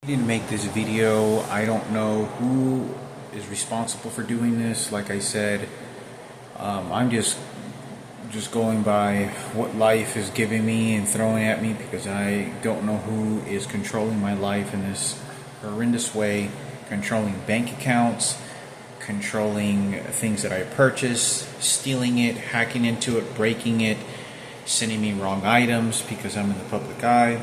Didn't make this video. I don't know who is responsible for doing this. Like I said, I'm just going by what life is giving me and throwing at me because I don't know who is controlling my life in this horrendous way, controlling bank accounts, controlling things that I purchase, stealing it, hacking into it, breaking it, sending me wrong items because I'm in the public eye.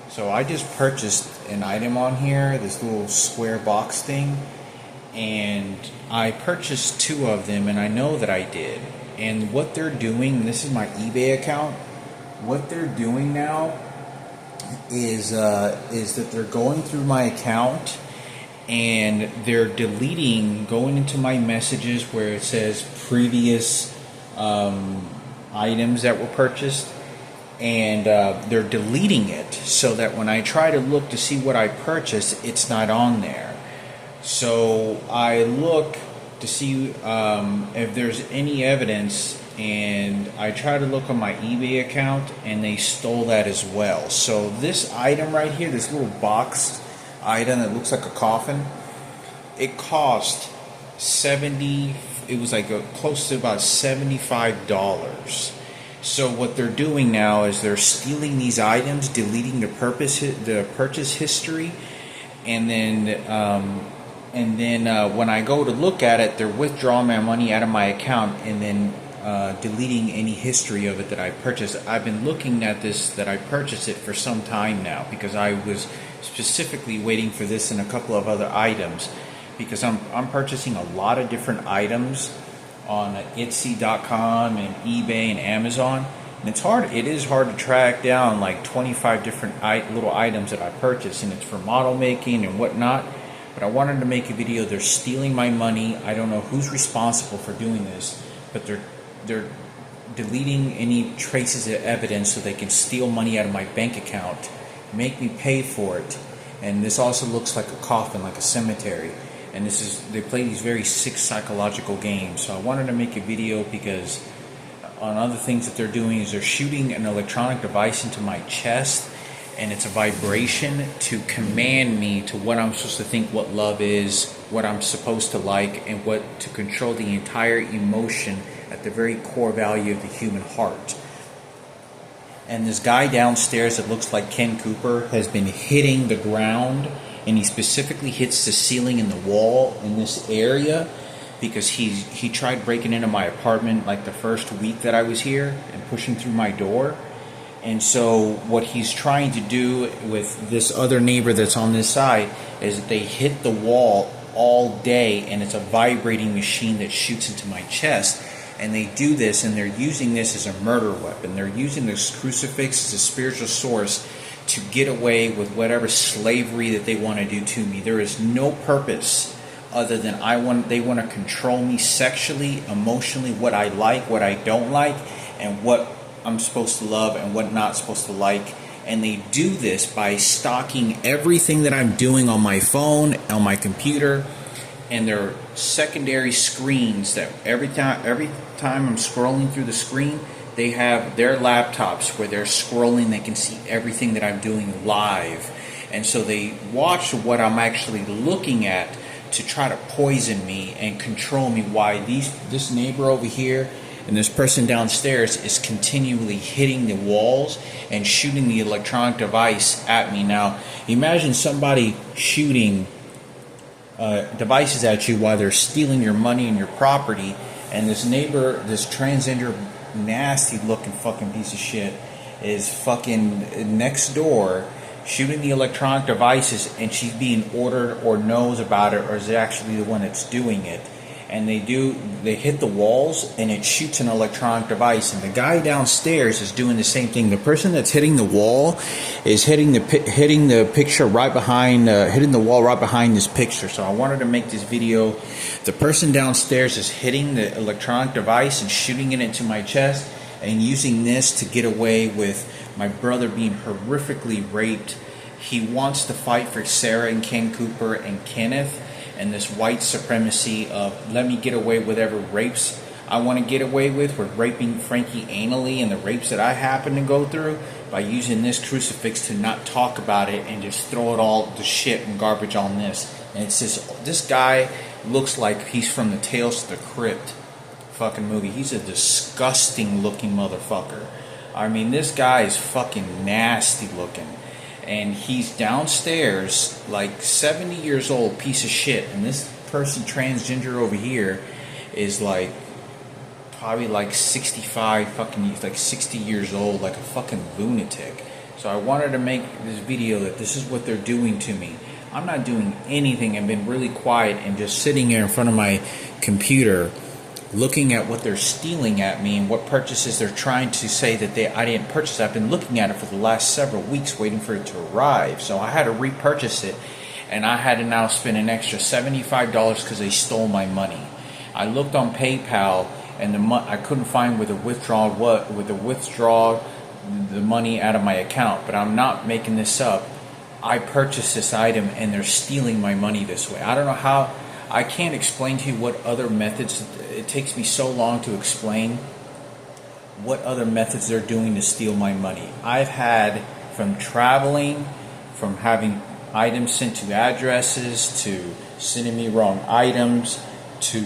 So I just purchased an item on here, this little square box thing, and I purchased two of them, and I know that I did. And what they're doing, this is my eBay account, what they're doing now is that they're going through my account and they're deleting, going into my messages where it says previous items that were purchased, and they're deleting it so that when I try to look to see what I purchased, it's not on there. So I look to see if there's any evidence, and I try to look on my eBay account, and they stole that as well. So this item right here, this little box item that looks like a coffin, it cost it was like close to about $75. So what they're doing now is they're stealing these items, deleting the purchase history, and then when I go to look at it, they're withdrawing my money out of my account and then deleting any history of it that I purchased. I've been looking at this, that I purchased it for some time now, because I was specifically waiting for this and a couple of other items, because I'm purchasing a lot of different items on Etsy.com and eBay and Amazon, and it is hard to track down like 25 different little items that I purchased, and it's for model making and whatnot. But I wanted to make a video. They're stealing my money. I don't know who's responsible for doing this, but they're deleting any traces of evidence so they can steal money out of my bank account, make me pay for it. And this also looks like a coffin, like a cemetery. And they play these very sick psychological games. So I wanted to make a video because on other things that they're doing is they're shooting an electronic device into my chest, and it's a vibration to command me to what I'm supposed to think what love is, what I'm supposed to like, and what to control the entire emotion at the very core value of the human heart. And this guy downstairs that looks like Ken Cooper has been hitting the ground, and he specifically hits the ceiling and the wall in this area because he tried breaking into my apartment like the first week that I was here and pushing through my door. And so what he's trying to do with this other neighbor that's on this side is that they hit the wall all day, and it's a vibrating machine that shoots into my chest. And they do this, and they're using this as a murder weapon. They're using this crucifix as a spiritual source to get away with whatever slavery that they want to do to me. There is no purpose other than they want to control me sexually, emotionally, what I like, what I don't like, and what I'm supposed to love and what not supposed to like. And they do this by stalking everything that I'm doing on my phone, on my computer, and their secondary screens that every time I'm scrolling through the screen, they have their laptops where they're scrolling. They can see everything that I'm doing live. And so they watch what I'm actually looking at to try to poison me and control me. Why this neighbor over here and this person downstairs is continually hitting the walls and shooting the electronic device at me. Now, imagine somebody shooting devices at you while they're stealing your money and your property, and this neighbor, this transgender, nasty looking fucking piece of shit, is fucking next door shooting the electronic devices, and she's being ordered or knows about it or is actually the one that's doing it. And they hit the walls and it shoots an electronic device, and the guy downstairs is doing the same thing. The person that's hitting the wall is hitting the picture right behind, hitting the wall right behind this picture. So I wanted to make this video. The person downstairs is hitting the electronic device and shooting it into my chest, and using this to get away with my brother being horrifically raped. He wants to fight for Sarah and Ken Cooper and Kenneth, and this white supremacy of let me get away with whatever rapes I want to get away with raping Frankie anally and the rapes that I happen to go through. by using this crucifix to not talk about it and just throw it all the shit and garbage on this. And it's just, this guy looks like he's from the Tales of the Crypt fucking movie. He's a disgusting looking motherfucker. I mean, this guy is fucking nasty looking. And he's downstairs, like 70 years old, piece of shit. And this person, transgender over here, is like probably like 65 fucking, like 60 years old, like a fucking lunatic. So I wanted to make this video that this is what they're doing to me. I'm not doing anything. I've been really quiet and just sitting here in front of my computer looking at what they're stealing at me and what purchases they're trying to say that I didn't purchase. I've been looking at it for the last several weeks waiting for it to arrive. So I had to repurchase it, and I had to now spend an extra $75 because they stole my money. I looked on PayPal, and I couldn't find where the withdrawal the money out of my account. But I'm not making this up. I purchased this item, and they're stealing my money this way. I don't know how. I can't explain to you what other methods. It takes me so long to explain what other methods they're doing to steal my money. I've had, from traveling, from having items sent to addresses, to sending me wrong items, to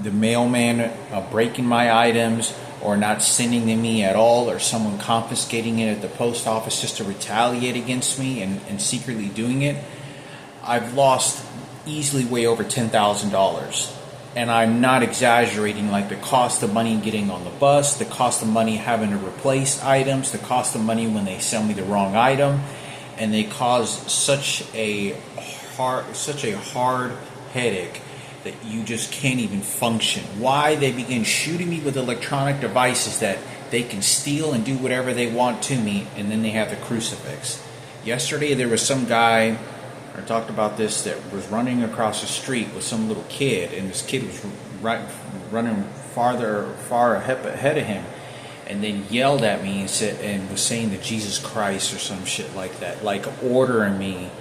the mailman breaking my items or not sending them me at all, or someone confiscating it at the post office just to retaliate against me and secretly doing it. I've lost easily way over $10,000. And I'm not exaggerating, like the cost of money getting on the bus, the cost of money having to replace items, the cost of money when they sell me the wrong item, and they cause such a hard headache that you just can't even function. Why they begin shooting me with electronic devices that they can steal and do whatever they want to me, and then they have the crucifix. Yesterday there was some guy, I talked about this, that was running across the street with some little kid, and this kid was running far ahead of him, and then yelled at me and was saying that Jesus Christ or some shit like that, like ordering me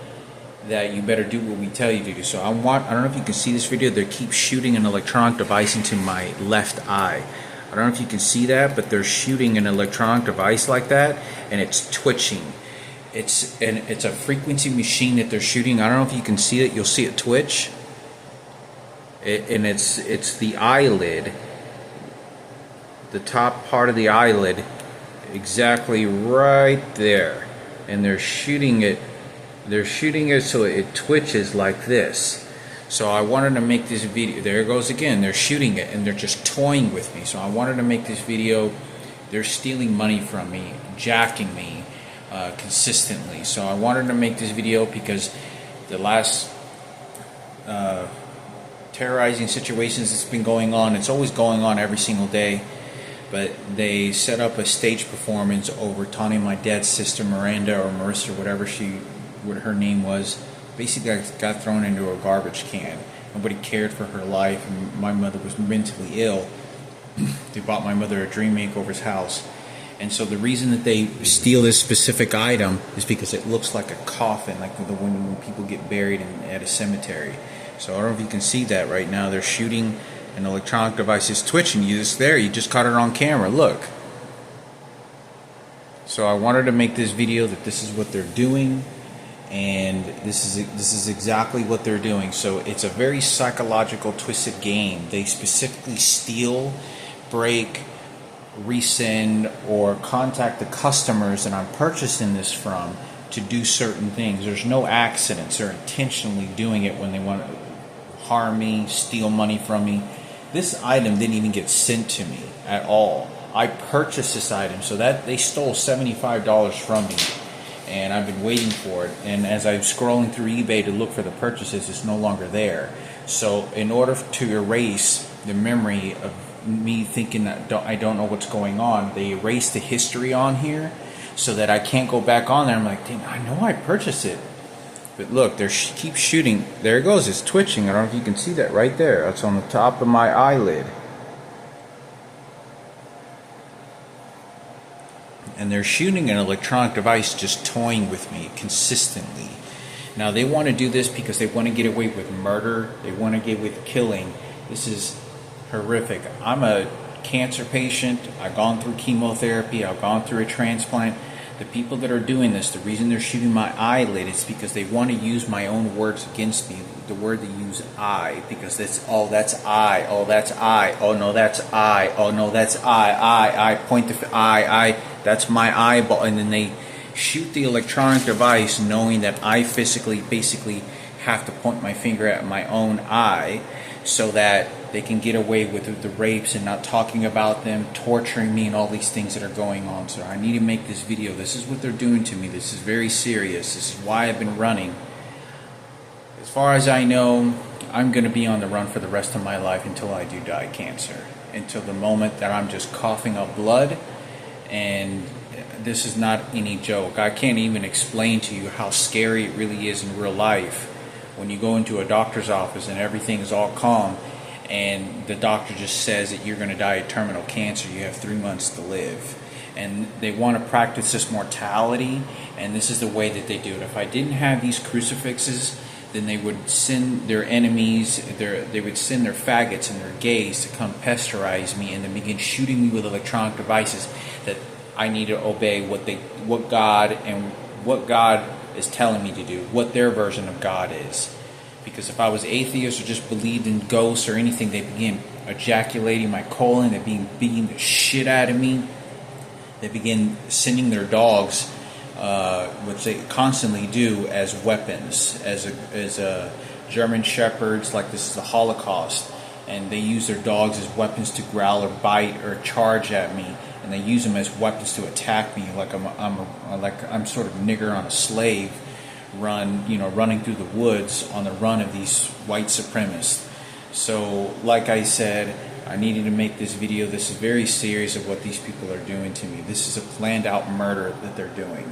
that you better do what we tell you to do. So I don't know if you can see this video. They keep shooting an electronic device into my left eye. I don't know if you can see that, but they're shooting an electronic device like that, and it's twitching. It's a frequency machine that they're shooting. I don't know if you can see it. You'll see it twitch. It's the eyelid, the top part of the eyelid, exactly right there. And they're shooting it. They're shooting it so it twitches like this. So I wanted to make this video. There it goes again. They're shooting it and they're just toying with me. So I wanted to make this video. They're stealing money from me, jacking me consistently. So I wanted to make this video because the last terrorizing situations that's been going on, it's always going on every single day, but they set up a stage performance over taunting my dad's sister Miranda, or Marissa, whatever her name was. Basically got thrown into a garbage can. Nobody cared for her life, and my mother was mentally ill. They bought my mother a dream makeover's house. And so the reason that they steal this specific item is because it looks like a coffin, like when people get buried at a cemetery. So I don't know if you can see that right now. They're shooting an electronic device. It's twitching. You just caught it on camera. Look. So I wanted to make this video that this is what they're doing, and this is exactly what they're doing. So it's a very psychological, twisted game. They specifically steal, break, resend, or contact the customers that I'm purchasing this from to do certain things. There's no accidents. They're intentionally doing it when they want to harm me, steal money from me. This item didn't even get sent to me at all. I purchased this item, so that they stole $75 from me, and I've been waiting for it. And as I'm scrolling through eBay to look for the purchases, it's no longer there. So in order to erase the memory of me thinking that I don't know what's going on, they erase the history on here so that I can't go back on there. I'm like, dang, I know I purchased it. But look, they keep shooting. There it goes. It's twitching. I don't know if you can see that right there. It's on the top of my eyelid. And they're shooting an electronic device, just toying with me consistently. Now they want to do this because they want to get away with murder. They want to get away with killing. This is horrific. I'm a cancer patient. I've gone through chemotherapy. I've gone through a transplant. The people that are doing this, the reason they're shooting my eyelid is because they want to use my own words against me. The word they use, I, because that's, oh, that's I, oh, that's I, oh, no, that's I, oh, no, that's I point the, that's my eyeball, and then they shoot the electronic device knowing that I physically, basically have to point my finger at my own eye so that they can get away with the rapes and not talking about them, torturing me, and all these things that are going on. So I need to make this video. This is what they're doing to me. This is very serious. This is why I've been running. As far as I know, I'm going to be on the run for the rest of my life until I do die cancer. Until the moment that I'm just coughing up blood. And this is not any joke. I can't even explain to you how scary it really is in real life when you go into a doctor's office and everything is all calm, and the doctor just says that you're going to die of terminal cancer, you have 3 months to live. And they want to practice this mortality, and this is the way that they do it. If I didn't have these crucifixes, then they would send their enemies, they would send their faggots and their gays to come pesterize me and then begin shooting me with electronic devices that I need to obey what God is telling me to do, what their version of God is. Because if I was atheist or just believed in ghosts or anything, they begin ejaculating my colon, they begin beating the shit out of me, they begin sending their dogs, which they constantly do, as weapons, as German shepherds, like this is the Holocaust, and they use their dogs as weapons to growl or bite or charge at me, and they use them as weapons to attack me, like I'm sort of nigger on a slave running through the woods on the run of these white supremacists. So, like I said, I needed to make this video. This is very serious of what these people are doing to me. This is a planned out murder that they're doing.